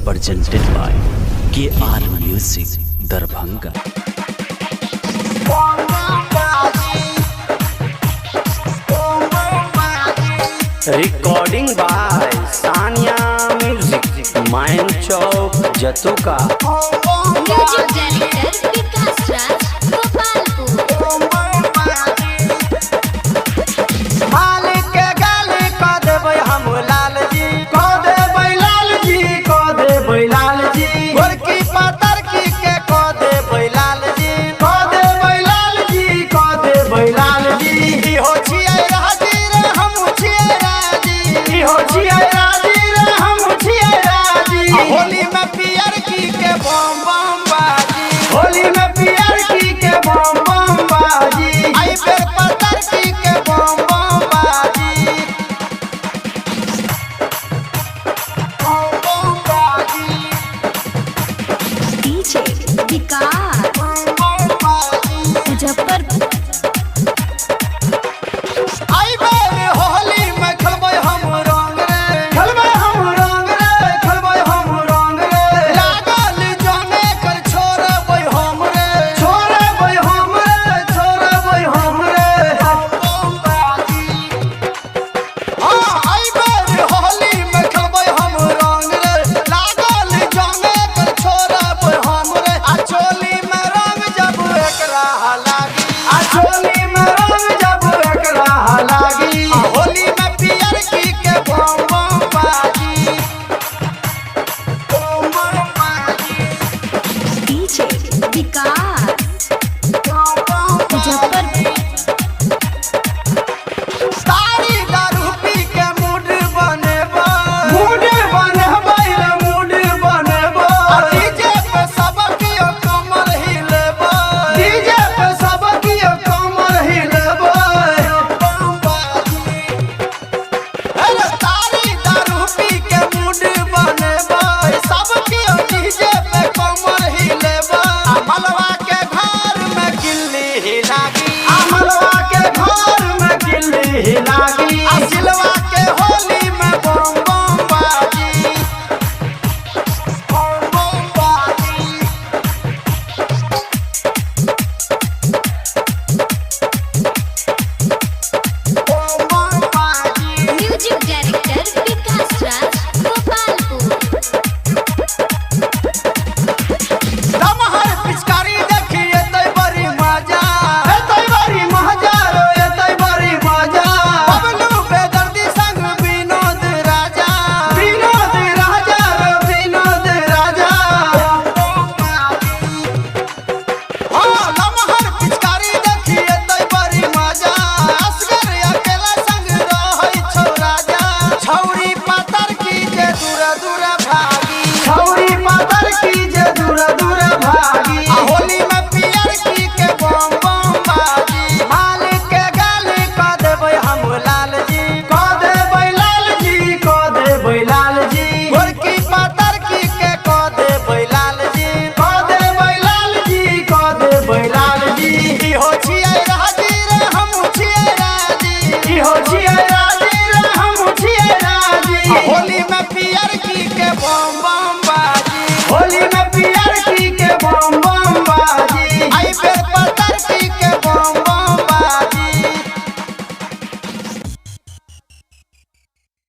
presented by KR Music Darbhanga. Recording by Sania Music, Main Chowk, Jatuka. Music director Vikas Raj, Gopalpur. मालिक के गाली को देबै हम लाल जी, को देबै लाल जी, को देबै लाल जी। गोरकी पातर की के को देबै लाल जी, को देबै लाल जी, को देबै लाल जी। ई हो छियै राजी रे हम छियै राजी, ई हो छियै राजी रे हम छियै राजी। होली में पियर की के बम बम बाजी, होली में पियर की के बम बम बाजी। आई बेर पातर की के बम बम बाजी, बम बम बाजी, DJ विकास बम बम बाजी। मुजफ्फरपुर। आई बेर होली में खेलबै हम रंग रे, खेलबै हम रंग रे, खेलबै हम रंग रे। लागल जाने कर छोड़बै हम रे, छोड़बै हम रे, छोड़बै हम रे। बम बाजी, हाँ आई बेर होली में खेलबै हम रंग रे। लागल जाने कर छोड़बै हम रे। आ चोली में रंग जब एकरा लागी, आ चोली में रंग जब एकरा लागी। आ होली में पियर की के बम बम बाजी, बम बम बाजी, DJ विकास बम बम मुजफ्फरपुर। तारी दारू पी के मूड बनेबै, मूड बनेबै रे मूड बनेबै। डीजे पे सब कियो कमर हिलेबै, डीजे पे सब कियो कमर हिलेबै। बम बाजी, हे तारी दारू पी के मूड बनेबै, सब कियो डीजे पे कमर हिलेबै। आ मलवा के घर में गिल्ली लागी, आ मलवा के घर में गिल्ली लागी। आ सिलवा के होली में बम बम बाजी, बम बम बाजी, बम बम बाजी। म्यूजिक डायरेक्टर विकास राज, गोपालपुर। दमहर पिचकारी देखिए तै बड़ी मजा, एतै बड़ी मजा रो एतै बड़ी मजा। बबलू बेदर्दी संग विनोद राजा, विनोद राजा रो विनोद राजा। हाँ दमहर पिचकारी देखिए तै बड़ी मजा। असगर अकेला संग रहै छौ राजा। छौरी पातर की जे दूर दूर भागी, छौरी पातर की जे दूर दूर